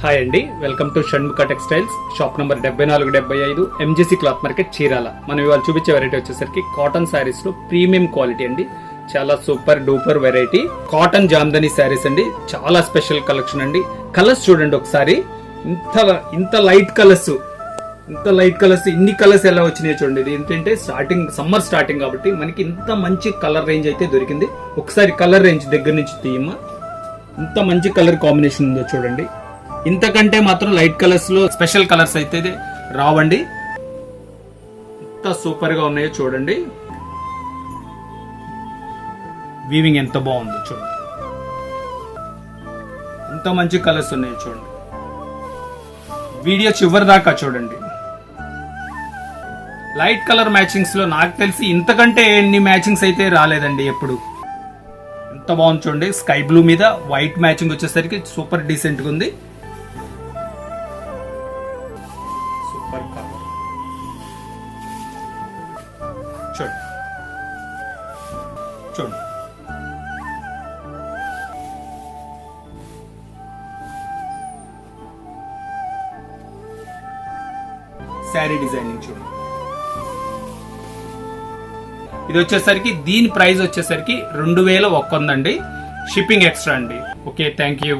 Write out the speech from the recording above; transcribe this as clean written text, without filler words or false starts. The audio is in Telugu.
హాయ్ అండి, welcome to Shanmukha textiles. Shop number 7475 MGC cloth market Chirala. మనం ఇవాళ చూపించే వెరైటీ వచ్చేసరికి కాటన్ శారీస్ లో ప్రీమియం క్వాలిటీ అండి. చాలా super duper variety cotton Jamdani saris అండి. చాలా స్పెషల్ కలెక్షన్ అండి. కలర్స్ చూడండి ఒకసారి. ఇంత లైట్ కలర్స్ ఇన్ని కలర్స్ ఎలా వచ్చినాయి చూడండి. ఇది ఏంటంటే సమ్మర్ స్టార్టింగ్ కాబట్టి మనకి ఇంత మంచి కలర్ రేంజ్ అయితే దొరికింది. ఒకసారి కలర్ రేంజ్ దగ్గర నుంచి తీయమ్మా. ఇంత మంచి కలర్ కాంబినేషన్ ఉందో చూడండి. ఇంతకంటే మాత్రం లైట్ కలర్స్ లో స్పెషల్ కలర్స్ అయితే రావండి. ఎంత సూపర్ గా ఉన్నాయో చూడండి. వీవింగ్ ఎంత బాగుందో చూడండి. ఎంత మంచి కలర్స్ ఉన్నాయో చూడండి. వీడియో చివరి దాకా చూడండి. లైట్ కలర్ మ్యాచింగ్స్ లో నాకు తెలిసి ఇంతకంటే ఎన్ని మ్యాచింగ్స్ అయితే రాలేదండి ఎప్పుడు. ఎంత బాగుంది చూడండి. స్కై బ్లూ మీద వైట్ మ్యాచింగ్ వచ్చేసరికి సూపర్ డీసెంట్ గా ఉంది. సూపర్ కలర్ చూడండి. శారీ డిజైనింగ్ చూడండి. ఇది వచ్చేసరికి దీని ప్రైస్ వచ్చేసరికి 2100 అండి. షిప్పింగ్ ఎక్స్ట్రా అండి. Okay, thank you.